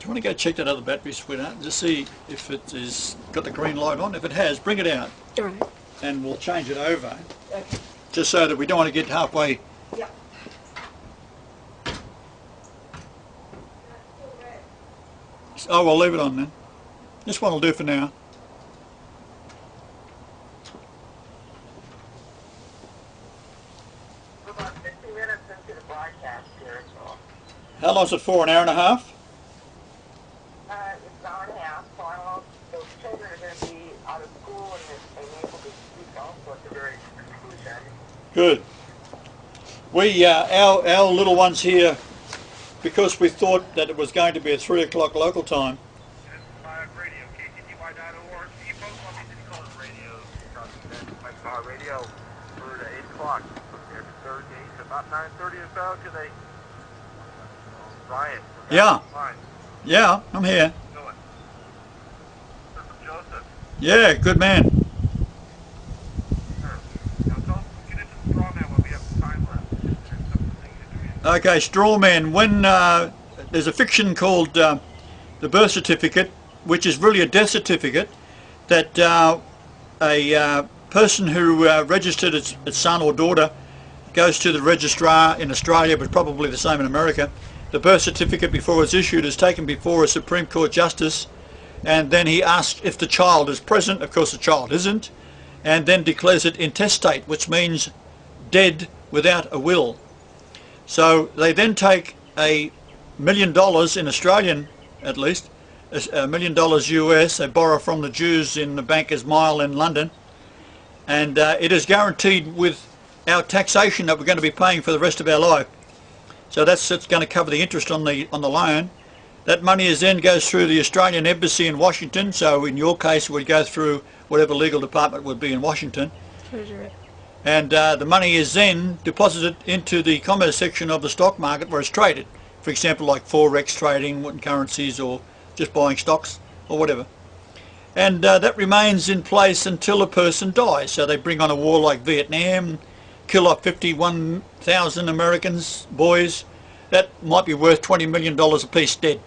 you want to go check that other battery, sweetheart? Just see if it is got the green light on. If it has, bring it out. All right. And we'll change it over. Okay. Just so that we don't want to get halfway. Yeah. Oh, we'll leave it on then. This one will do for now. We're about 50 minutes into the broadcast here, so How long is it for? An hour and a half? it's an hour and a half. So I don't know if those children are going to be out of school and able to speak also at the very conclusion. Good. We, our little ones here, because we thought that it was going to be at 3 o'clock local time. Radio, KTTY.org. You both want me to call it radio. Radio for the 8 o'clock. Every Thursday, it's about 9:30 or so to the Ryan. Yeah. Fine. Yeah, I'm here. Doing. This is Joseph. Yeah, good man. Sure. Now, so get into the straw man when we have some time left. There's some things interesting. Okay, straw man. When there's a fiction called the birth certificate, which is really a death certificate, that a person who registered its son or daughter goes to the registrar in Australia, but probably the same in America. The birth certificate, before it's issued, is taken before a Supreme Court justice, and then he asks if the child is present. Of course the child isn't, and then declares it intestate, which means dead without a will. So they then take $1 million in Australian, at least, $1 million US, they borrow from the Jews in the Bankers Mile in London, and it is guaranteed with our taxation that we're going to be paying for the rest of our life. So it's going to cover the interest on the loan. That money then goes through the Australian Embassy in Washington, so in your case it would go through whatever legal department would be in Washington. Treasury. And the money is then deposited into the commerce section of the stock market where it's traded. For example, like Forex trading, in currencies, or just buying stocks or whatever. And that remains in place until a person dies. So they bring on a war like Vietnam, kill off 51,000 Americans, boys. That might be worth $20 million apiece dead.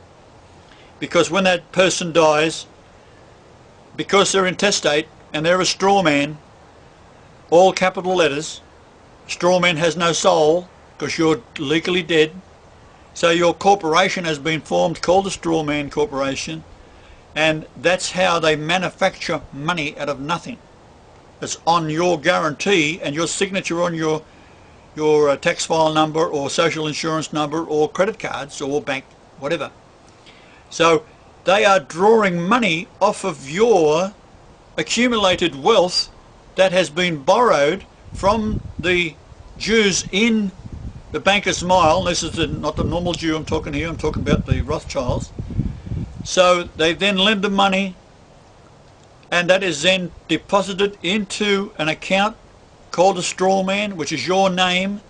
Because when that person dies, because they're intestate and they're a straw man, all capital letters, straw man has no soul because you're legally dead. So your corporation has been formed called a straw man corporation, and that's how they manufacture money out of nothing. It's on your guarantee and your signature on your tax file number or social insurance number or credit cards or bank, whatever. So they are drawing money off of your accumulated wealth that has been borrowed from the Jews in the Bankers Mile. This is not the normal Jew I'm talking here, I'm talking about the Rothschilds. So they then lend the money, and that is then deposited into an account called a straw man, which is your name.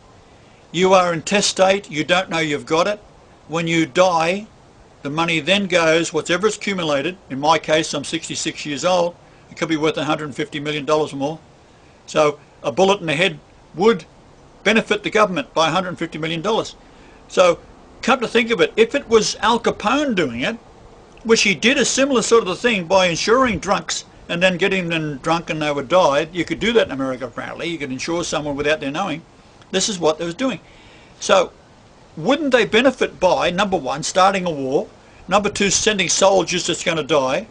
You are intestate, you don't know you've got it. When you die, the money then goes, whatever is accumulated, in my case I'm 66 years old, it could be worth $150 million or more. So a bullet in the head would benefit the government by $150 million. So come to think of it, if it was Al Capone doing it, which he did a similar sort of a thing by insuring drunks and then getting them drunk and they would die, you could do that in America apparently, you could insure someone without their knowing. This is what they was doing. So wouldn't they benefit by, number one, starting a war, number two, sending soldiers that's going to die,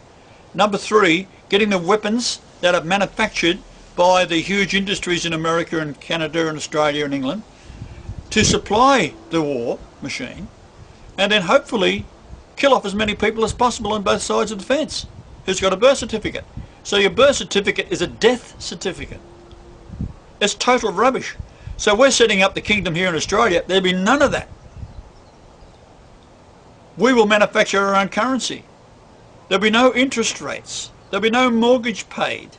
number three, getting the weapons that are manufactured by the huge industries in America and Canada and Australia and England to supply the war machine, and then hopefully kill off as many people as possible on both sides of the fence who's got a birth certificate. So your birth certificate is a death certificate. It's total rubbish. So we're setting up the kingdom here in Australia. There'll be none of that. We will manufacture our own currency. There'll be no interest rates. There'll be no mortgage paid.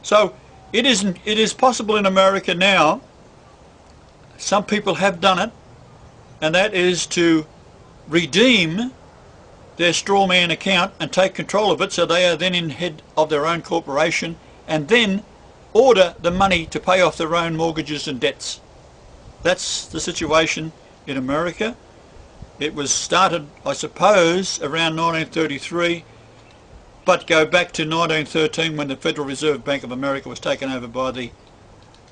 So it is possible in America now, some people have done it, and that is to redeem their straw man account and take control of it, so they are then in head of their own corporation, and then order the money to pay off their own mortgages and debts. That's the situation in America, It was started, I suppose, around 1933, but go back to 1913 when the Federal Reserve Bank of America was taken over by the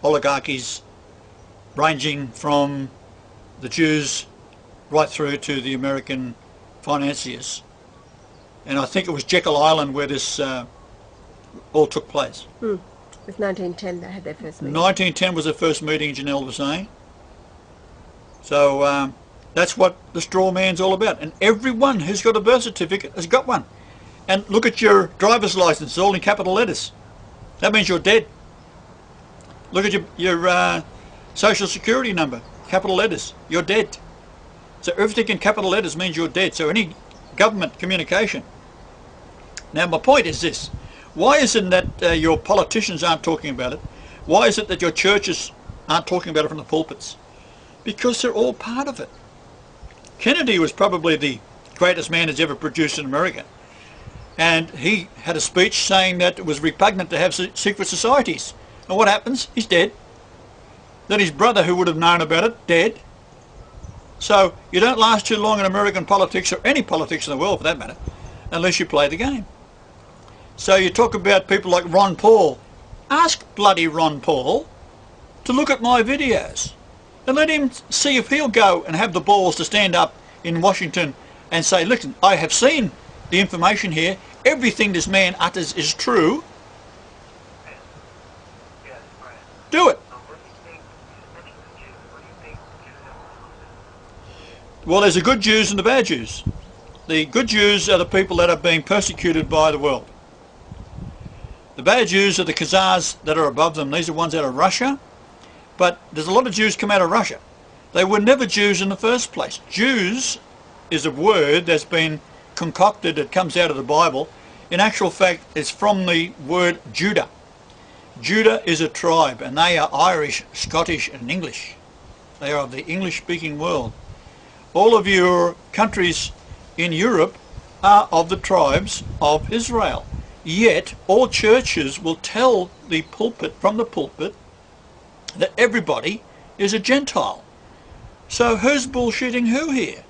oligarchies ranging from the Jews right through to the American financiers. And I think it was Jekyll Island where this all took place. It was 1910 they had their first meeting. 1910 was the first meeting, Janelle was saying. So that's what the straw man's all about. And everyone who's got a birth certificate has got one. And look at your driver's license, all in capital letters. That means you're dead. Look at your social security number, capital letters, you're dead. So everything in capital letters means you're dead. So any government communication. Now my point is this. Why is it that your politicians aren't talking about it? Why is it that your churches aren't talking about it from the pulpits? Because they're all part of it. Kennedy was probably the greatest man that's ever produced in America. And he had a speech saying that it was repugnant to have secret societies. And what happens? He's dead. Then his brother, who would have known about it, dead. So you don't last too long in American politics, or any politics in the world for that matter, unless you play the game. So you talk about people like Ron Paul. Ask bloody Ron Paul to look at my videos and let him see if he'll go and have the balls to stand up in Washington and say, listen, I have seen the information here. Everything this man utters is true. Do it. Well, there's the good Jews and the bad Jews. The good Jews are the people that are being persecuted by the world. The bad Jews are the Khazars that are above them. These are ones out of Russia. But there's a lot of Jews come out of Russia. They were never Jews in the first place. Jews is a word that's been concocted. It comes out of the Bible. In actual fact, it's from the word Judah. Judah is a tribe, and they are Irish, Scottish and English. They are of the English-speaking world. All of your countries in Europe are of the tribes of Israel. Yet all churches will tell the pulpit, from the pulpit, that everybody is a Gentile. So who's bullshitting who here?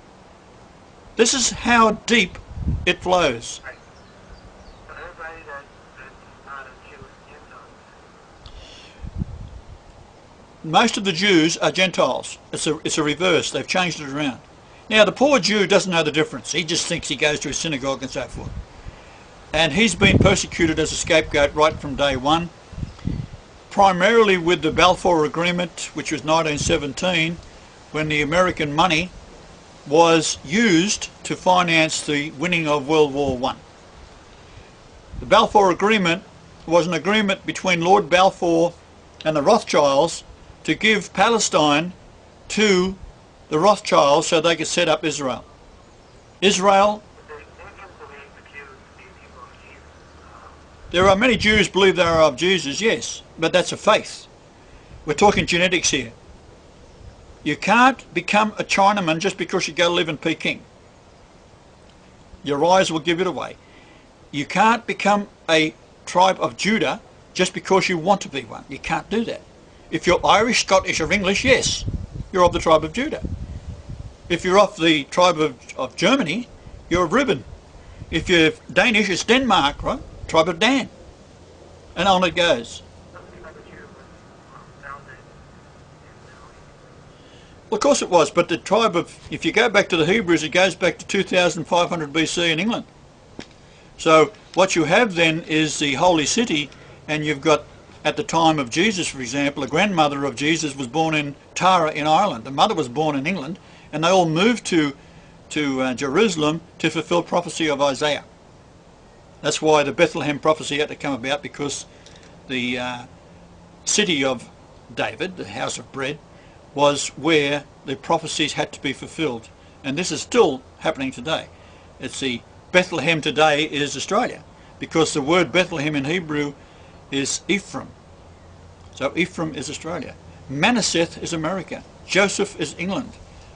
This is how deep it flows. Most of the Jews are Gentiles. It's a reverse. They've changed it around. Now the poor Jew doesn't know the difference. He just thinks he goes to a synagogue and so forth. And he's been persecuted as a scapegoat right from day one, primarily with the Balfour Agreement, which was 1917, when the American money was used to finance the winning of World War I. The Balfour Agreement was an agreement between Lord Balfour and the Rothschilds to give Palestine to the Rothschilds so they could set up Israel. Israel, there are many Jews believe they are of Jesus, yes, but that's a faith. We're talking genetics here. You can't become a Chinaman just because you go live in Peking. Your eyes will give it away. You can't become a tribe of Judah just because you want to be one. You can't do that. If you're Irish, Scottish or English, yes, you're of the tribe of Judah. If you're of the tribe of Germany, you're of Reuben. If you're Danish, it's Denmark, right? Tribe of Dan. And on it goes. Well, of course it was, but the tribe of, if you go back to the Hebrews, it goes back to 2500 BC in England. So what you have then is the holy city, and you've got, at the time of Jesus, for example, the grandmother of Jesus was born in Tara in Ireland. The mother was born in England, and they all moved to Jerusalem to fulfill prophecy of Isaiah. That's why the Bethlehem prophecy had to come about, because the city of David, the house of bread, was where the prophecies had to be fulfilled. And this is still happening today. It's the Bethlehem today is Australia, because the word Bethlehem in Hebrew is Ephraim. So Ephraim is Australia. Manasseh is America. Joseph is England.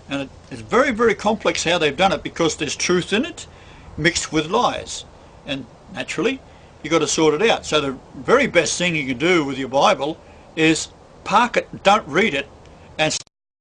And it's very, very complex how they've done it, because there's truth in it mixed with lies. And naturally, you've got to sort it out. So the very best thing you can do with your Bible is park it, don't read it,